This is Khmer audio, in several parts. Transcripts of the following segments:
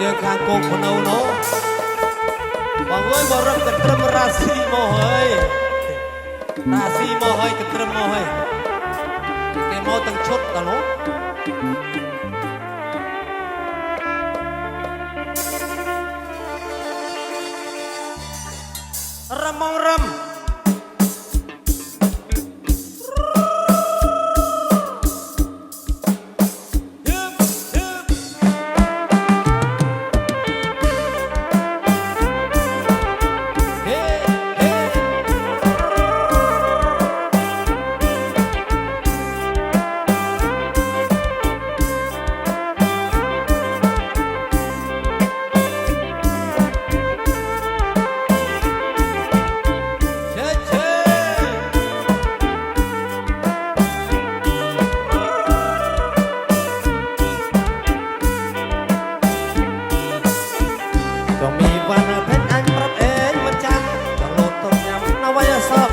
យើងខាងគោកភ្នៅនោះបងអើយមករឹបកត្រឹមរាស៊ីមកហើយរាស៊ីមកហើយកត្រឹមមកហើយគេមកទាំងឈុតដល់នោះរំងរំ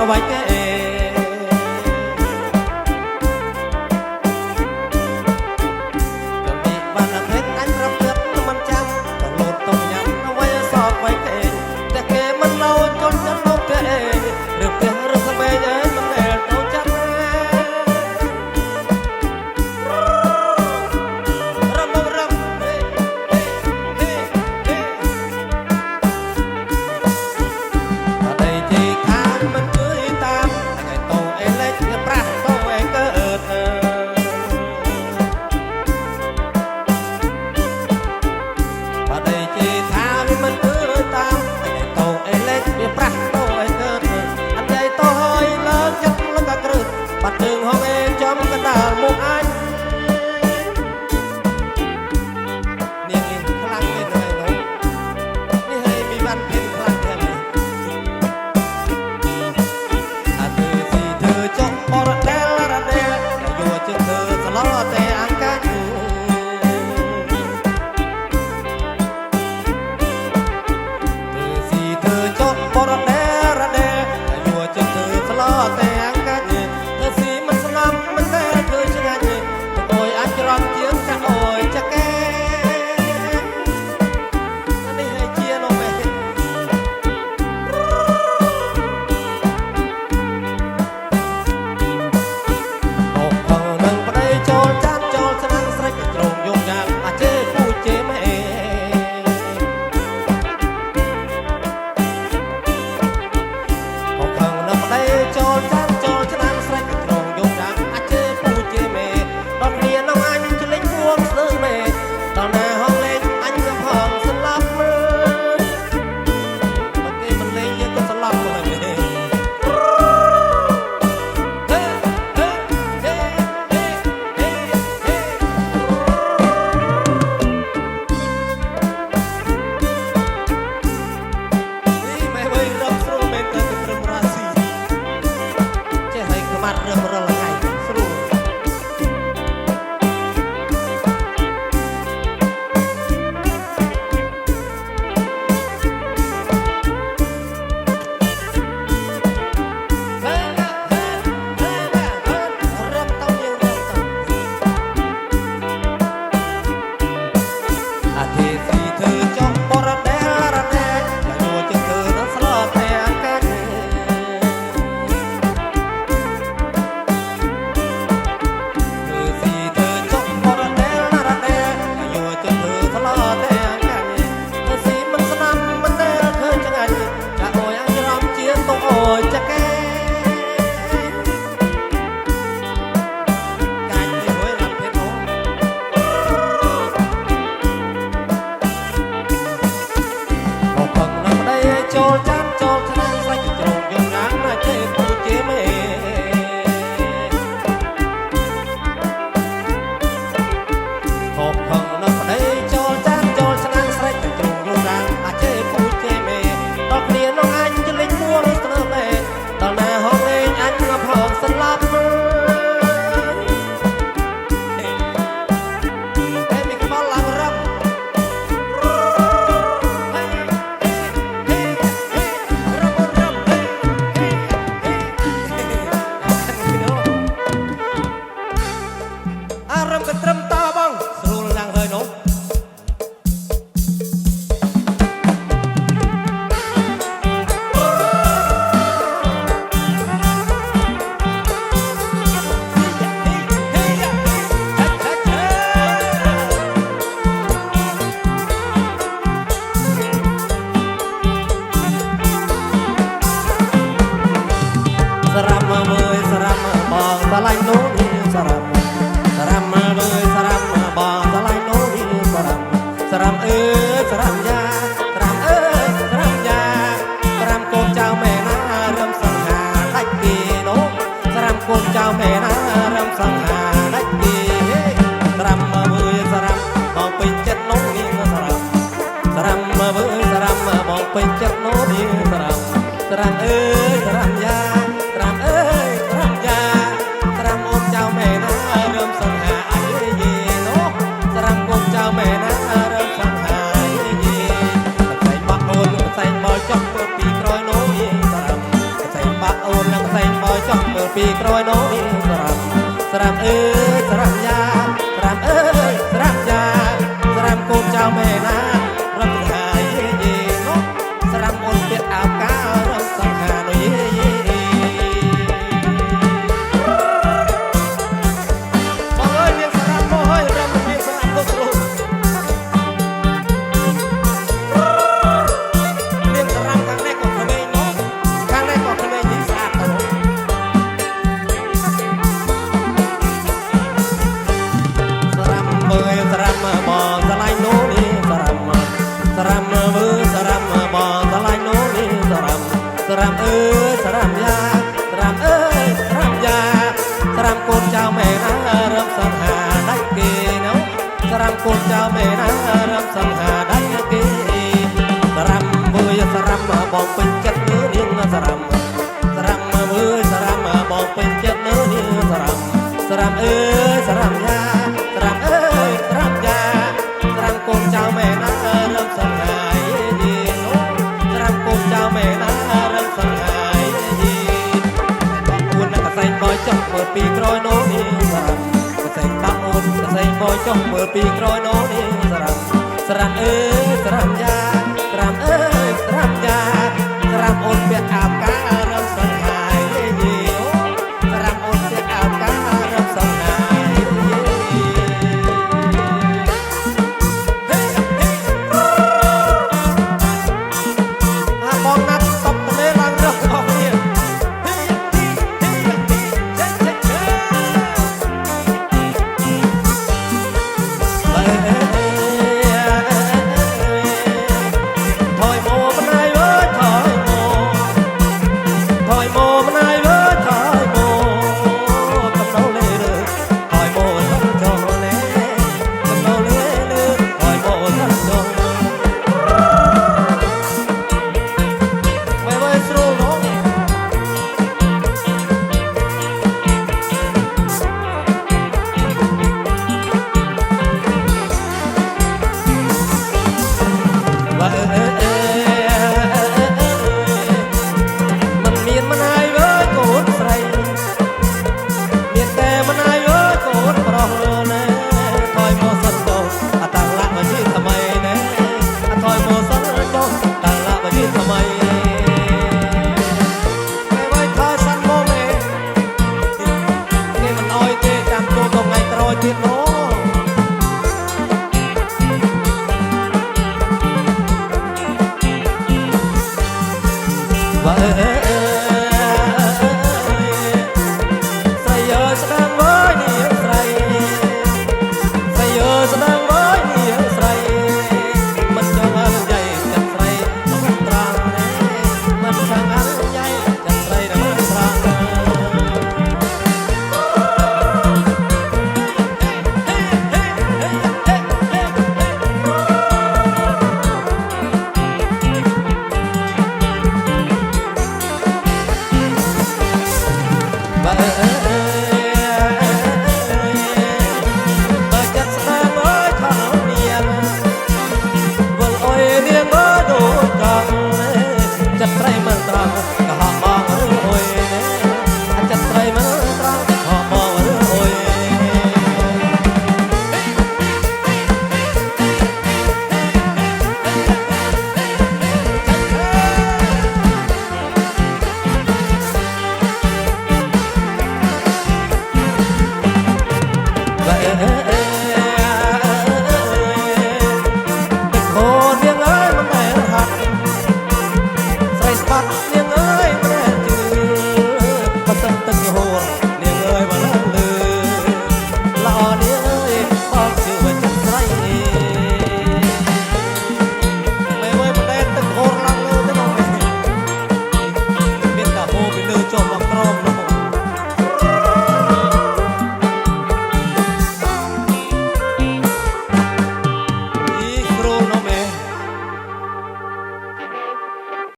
ไว้แก่จะมีบ้านเพชรอันระเบิดมันจำต้องโหลดต้องยำเอาไว้สอบไว้แก่แต่แกมันเราจนจะต้องแก่หรือเพียงหรือสมัยเดินมันแน่ต้องจับรำรำเฮ้เฮ้เฮ้อะไรที่ข้างมันบัดดึงห้องเองจอมกระดาษมุกอันนี่พลังเป็นไงน้องนี่ให้มีวันเป็นพลังแค่ไหนถ้าเธอสิเธอจงปอระเดลระเดลอย่าอยู่จึงเธอสลอแต่อังกันเธอสิเธอจงปอระเดลระเดลอย่าอยู่จึงเธอสลอแต่อังกัน សារ៉ាំសារ៉ាំមើលសារ៉ាំបងស្រឡាញ់នោះសារ៉ាំសារ៉ាំអើយសារ៉ាំយ៉ាសារ៉ាំអើយសារ៉ាំយ៉ាសារ៉ាំកូនចៅម៉ែណារំសង្ហាដាច់គេនោះសារ៉ាំកូនចៅម៉ែណារំសង្ហាដាច់គេសារ៉ាំមើលសារ៉ាំបងពេញចិត្តនោះសារ៉ាំសារ៉ាំមើលសារ៉ាំបងពេញចិត្តនោះសារ៉ាំសារ៉ាំអើយសារ៉ាំយ៉ាសារ៉ាំអើយសារ៉ាំយ៉ាសារ៉ាំអូនចៅម៉ែណារំសង្ហាអាយយេនោះសារ៉ាំកូនចៅម៉ែណារំសង្ហាយេផ្សេងបាក់អូនផ្សេងមកចង់មើលពីក្រោយនោះសារ៉ាំផ្សេងបាក់អូននិងផ្សេងមកចង់មើលពីក្រោយនោះសារ៉ាំអើយសារ៉ាំយ៉ាសារ៉ាំអើយសារ៉ាំយ៉ាសារ៉ាំកូនចៅម៉ែណារំសង្ហាយេនោះសារ៉ាំអូនពាក់អាវកាវរំសង្ហានោះយេបងអើយនាងសារ៉ាំមកហើយរំនាងសារ៉ាំលោកគ្រូនាងសារ៉ាំខាងនេះក៏ក្មេងនោះខាងនេះក៏ក្មេងនេះស្អាតទៅសារ៉ាំមើលសារ៉ាំបងស្រឡាញ់នោះនេះសារ៉ាំសារ៉ាំមើលសារ៉ាំបងស្រឡាញ់នោះនេះសារ៉ាំសារ៉ាំអើយសារ៉ាំយ៉ាសារ៉ាំអើយសារ៉ាំយ៉ាសារ៉ាំកូនចៅម៉ែណារំសង្ហាដាច់គេនោះសារ៉ាំកូនចៅម៉ែណារំសង្ហាដាច់គេសារ៉ាំមើលសារ៉ាំបងពេញចិត្តនាងសារ៉ាំសារ៉ាំមើលសារ៉ាំបងពេញចិត្តនាងសារ៉ាំសារ៉ាំអើយសារ៉ាំយ៉ាសារ៉ាំអើយសារ៉ាំយ៉ាសារ៉ាំកូនចៅម៉ែណារំសង្ហាយេនោះសារ៉ាំកូនចៅម៉ែណារំសង្ហាយេអូននឹងកសែងបយចង់មើលពីក្រោយនោះនេះសារ៉ាំកសែងបាក់អូនកសែងបយចង់មើលពីក្រោយនោះនេះសារ៉ាំសារ៉ាំអើយសារ៉ាំយ៉ាសារ៉ាំអើយសារ៉ាំយ៉ាសារ៉ាំអូនពាក់អាវកាវរំសង្ហាយេសារ៉ាំអូនពាក់អាវកាវរំសង្ហាយេបងណាត់តបទៅលេឡើងរករបស់គ្នាទៀត